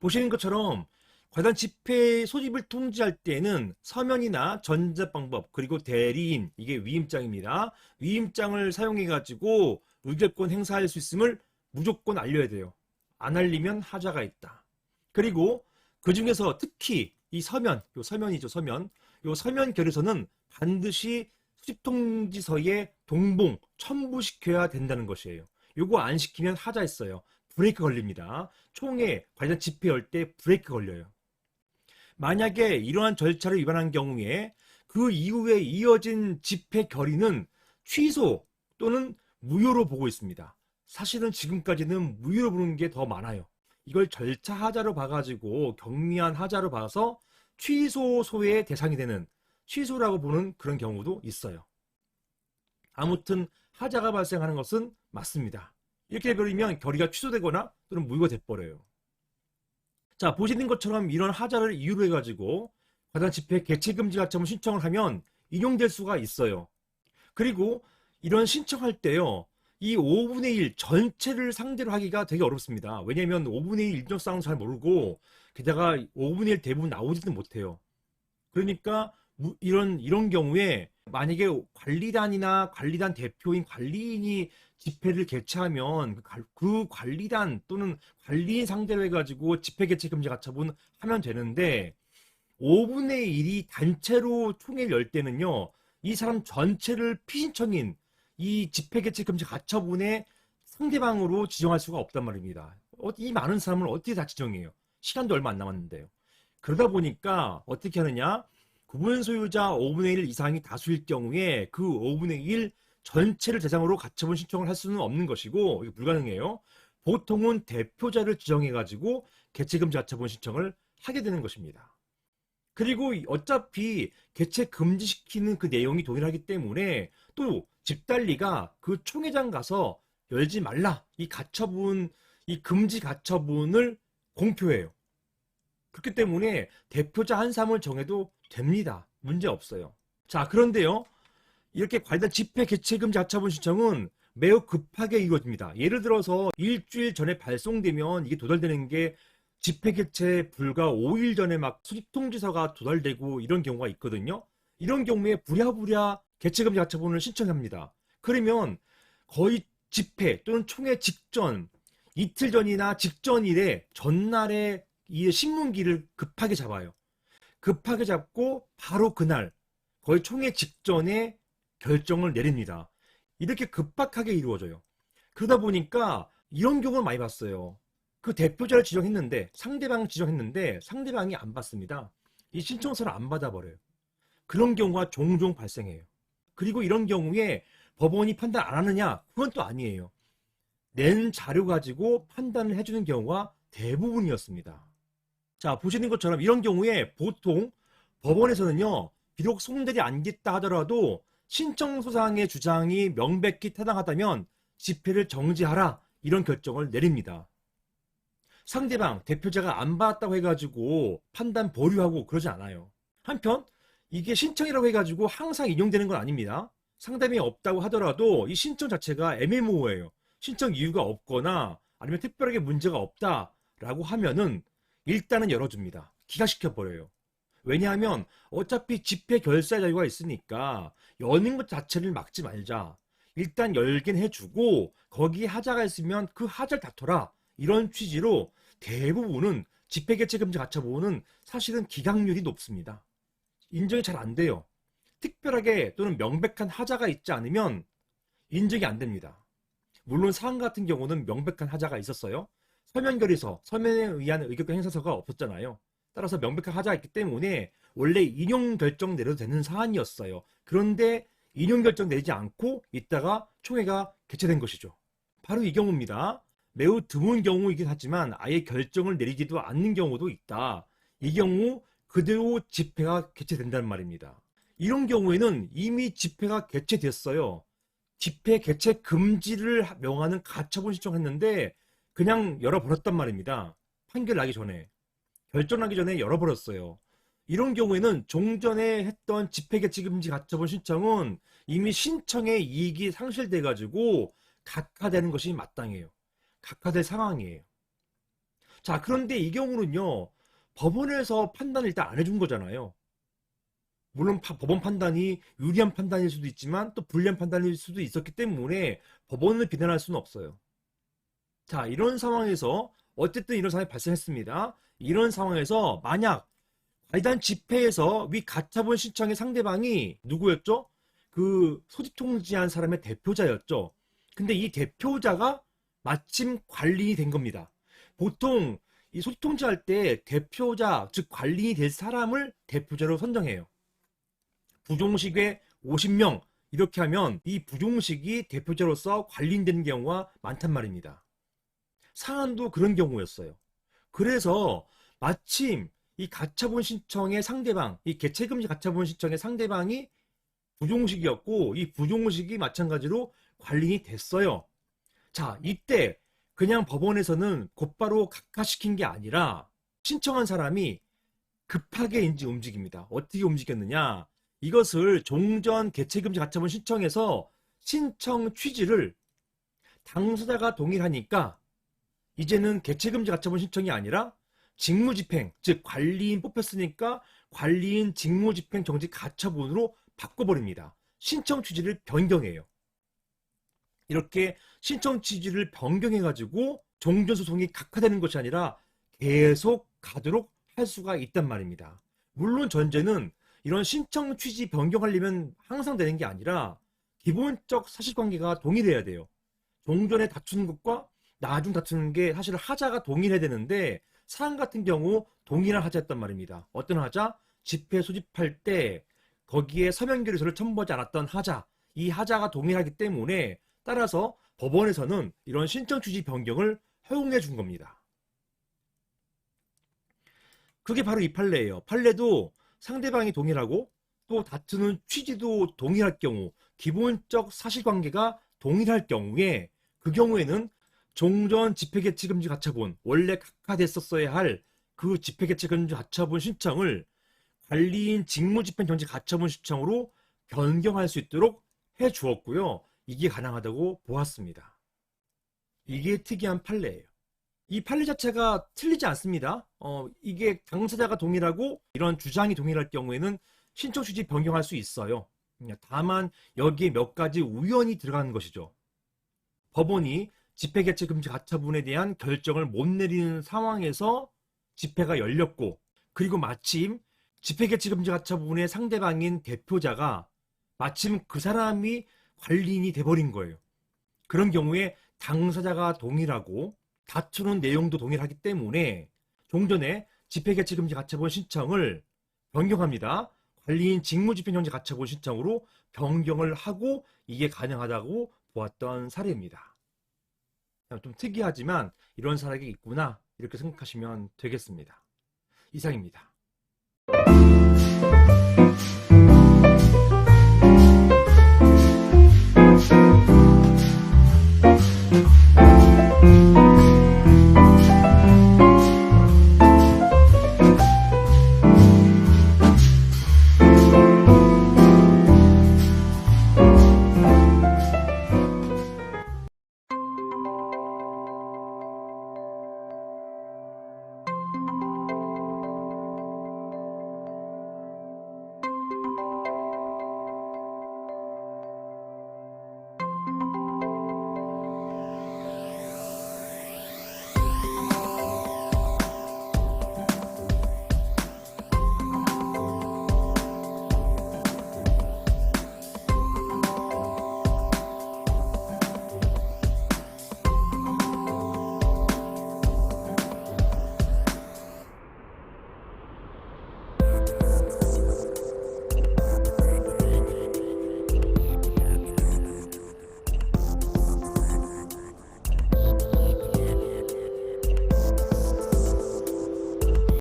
보시는 것처럼 과단 집회 소집을 통지할 때에는 서면이나 전자방법 그리고 대리인, 이게 위임장입니다. 위임장을 사용해 가지고 의결권 행사할 수 있음을 무조건 알려야 돼요. 안 알리면 하자가 있다. 그리고 그 중에서 특히 이 서면, 요 서면이죠, 서면. 요 서면 결의서는 반드시 수집통지서에 동봉 첨부시켜야 된다는 것이에요. 요거 안 시키면 하자했어요. 브레이크 걸립니다. 총회 관련 집회 열 때 브레이크 걸려요. 만약에 이러한 절차를 위반한 경우에 그 이후에 이어진 집회 결의는 취소 또는 무효로 보고 있습니다. 사실은 지금까지는 무효로 보는 게 더 많아요. 이걸 절차 하자로 봐가지고 경미한 하자로 봐서 취소소의 대상이 되는 취소라고 보는 그런 경우도 있어요. 아무튼 하자가 발생하는 것은 맞습니다. 이렇게 해버리면 결의가 취소되거나 또는 무효가 돼버려요. 자, 보시는 것처럼 이런 하자를 이유로 해가지고 과단 집회 개최금지 가처분 신청을 하면 인용될 수가 있어요. 그리고 이런 신청할 때요, 이 5분의 1 전체를 상대로 하기가 되게 어렵습니다. 왜냐면 5분의 1 일정사항도 잘 모르고 게다가 5분의 1 대부분 나오지도 못해요. 그러니까 이런 경우에 만약에 관리단이나 관리단 대표인 관리인이 집회를 개최하면 그 관리단 또는 관리인 상대로 해가지고 집회 개최 금지 가처분 하면 되는데 5분의 1이 단체로 총회를 열 때는요, 이 사람 전체를 피신청인 이 집회 개최 금지 가처분의 상대방으로 지정할 수가 없단 말입니다. 이 많은 사람을 어떻게 다 지정해요? 시간도 얼마 안 남았는데요. 그러다 보니까 어떻게 하느냐? 구분 소유자 5분의 1 이상이 다수일 경우에 그 5분의 1 전체를 대상으로 가처분 신청을 할 수는 없는 것이고, 이거 불가능해요. 보통은 대표자를 지정해가지고 개최금지 가처분 신청을 하게 되는 것입니다. 그리고 어차피 개최 금지시키는 그 내용이 동일하기 때문에 또 집단리가 그 총회장 가서 열지 말라, 이 가처분, 이 금지 가처분을 공표해요. 그렇기 때문에 대표자 한 사람을 정해도 됩니다. 문제 없어요. 자, 그런데요, 이렇게 관련 집회 개최 금지 가처분 신청은 매우 급하게 이루어집니다. 예를 들어서 일주일 전에 발송되면 이게 도달되는 게 집회 개최 불과 5일 전에 막 수립통지서가 도달되고 이런 경우가 있거든요. 이런 경우에 부랴부랴 개최 금지 가처분을 신청합니다. 그러면 거의 집회 또는 총회 직전, 이틀 전이나 직전일에 전날에 이 신문기를 급하게 잡아요. 급하게 잡고 바로 그날 거의 총회 직전에 결정을 내립니다. 이렇게 급박하게 이루어져요. 그러다 보니까 이런 경우를 많이 봤어요. 그 대표자를 지정했는데 상대방을 지정했는데 상대방이 안 받습니다. 이 신청서를 안 받아버려요. 그런 경우가 종종 발생해요. 그리고 이런 경우에 법원이 판단 안 하느냐? 그건 또 아니에요. 낸 자료 가지고 판단을 해주는 경우가 대부분이었습니다. 자, 보시는 것처럼 이런 경우에 보통 법원에서는요, 비록 송달이 안겠다 하더라도 신청서상의 주장이 명백히 타당하다면 집회를 정지하라, 이런 결정을 내립니다. 상대방 대표자가 안 받았다고 해가지고 판단 보류하고 그러지 않아요. 한편 이게 신청이라고 해가지고 항상 인용되는 건 아닙니다. 상담이 없다고 하더라도 이 신청 자체가 애매모호해요. 신청 이유가 없거나 아니면 특별하게 문제가 없다라고 하면은 일단은 열어줍니다. 기각시켜버려요. 왜냐하면 어차피 집회 결사 자유가 있으니까 여는 것 자체를 막지 말자. 일단 열긴 해주고 거기에 하자가 있으면 그 하자를 다퉈라. 이런 취지로 대부분은 집회 개최 금지 가처분은 사실은 기각률이 높습니다. 인정이 잘 안 돼요. 특별하게 또는 명백한 하자가 있지 않으면 인정이 안 됩니다. 물론 사안 같은 경우는 명백한 하자가 있었어요. 서면결의서, 서면에 의한 의결권 행사서가 없었잖아요. 따라서 명백한 하자가 있기 때문에 원래 인용 결정 내려도 되는 사안이었어요. 그런데 인용 결정 내지 않고 있다가 총회가 개최된 것이죠. 바로 이 경우입니다. 매우 드문 경우이긴 하지만 아예 결정을 내리지도 않는 경우도 있다. 이 경우 그대로 집회가 개최된다는 말입니다. 이런 경우에는 이미 집회가 개최됐어요. 집회 개최 금지를 명하는 가처분 신청했는데 그냥 열어버렸단 말입니다. 판결 나기 전에. 결정나기 전에 열어버렸어요. 이런 경우에는 종전에 했던 집회 개최 금지 가처분 신청은 이미 신청의 이익이 상실돼가지고 각하되는 것이 마땅해요. 각하될 상황이에요. 자, 그런데 이 경우는요, 법원에서 판단을 일단 안 해준 거잖아요. 물론 법원 판단이 유리한 판단일 수도 있지만 또 불리한 판단일 수도 있었기 때문에 법원을 비난할 수는 없어요. 자, 이런 상황에서 어쨌든 이런 상황이 발생했습니다. 이런 상황에서 만약 일단 집회에서 위 가처분 신청의 상대방이 누구였죠? 그 소집 통지한 사람의 대표자였죠. 근데 이 대표자가 마침 관리인이 된 겁니다. 보통 이 소집 통지할 때 대표자, 즉 관리인이 될 사람을 대표자로 선정해요. 부종식에 50명 이렇게 하면 이 부종식이 대표자로서 관리인 되는 경우가 많단 말입니다. 상한도 그런 경우였어요. 그래서 마침 이 가처분 신청의 상대방, 이 개체금지 가처분 신청의 상대방이 부종식이었고 이 부종식이 마찬가지로 관리인이 됐어요. 자, 이때 그냥 법원에서는 곧바로 각하시킨 게 아니라 신청한 사람이 급하게 인지 움직입니다. 어떻게 움직였느냐? 이것을 종전 개체금지 가처분 신청에서 신청 취지를 당사자가 동일하니까 이제는 개체금지 가처분 신청이 아니라 직무집행, 즉 관리인 뽑혔으니까 관리인 직무집행 정지 가처분으로 바꿔버립니다. 신청 취지를 변경해요. 이렇게 신청 취지를 변경해가지고 종전소송이 각하되는 것이 아니라 계속 가도록 할 수가 있단 말입니다. 물론 전제는 이런 신청 취지 변경하려면 항상 되는 게 아니라 기본적 사실관계가 동일해야 돼요. 종전에 다투는 것과 나중 다투는 게 사실 하자가 동일해야 되는데 사안 같은 경우 동일한 하자였단 말입니다. 어떤 하자? 집회 소집할 때 거기에 서면결의서를 첨부하지 않았던 하자. 이 하자가 동일하기 때문에 따라서 법원에서는 이런 신청 취지 변경을 허용해 준 겁니다. 그게 바로 이 판례예요. 판례도 상대방이 동일하고 또 다투는 취지도 동일할 경우, 기본적 사실관계가 동일할 경우에 그 경우에는 종전 집회개최금지 가처분, 원래 각하됐었어야 할 그 집회개최금지 가처분 신청을 관리인 직무집행정지 가처분 신청으로 변경할 수 있도록 해 주었고요. 이게 가능하다고 보았습니다. 이게 특이한 판례예요. 이 판례 자체가 틀리지 않습니다. 이게 당사자가 동일하고 이런 주장이 동일할 경우에는 신청 취지 변경할 수 있어요. 다만 여기에 몇 가지 우연이 들어가는 것이죠. 법원이 집회개최금지 가처분에 대한 결정을 못 내리는 상황에서 집회가 열렸고, 그리고 마침 집회개최금지 가처분의 상대방인 대표자가 마침 그 사람이 관리인이 돼버린 거예요. 그런 경우에 당사자가 동일하고 다투는 내용도 동일하기 때문에 종전에 집회개최금지 가처분 신청을 변경합니다. 관리인 직무집행정지 가처분 신청으로 변경을 하고 이게 가능하다고 보았던 사례입니다. 좀 특이하지만 이런 사례가 있구나 이렇게 생각하시면 되겠습니다. 이상입니다.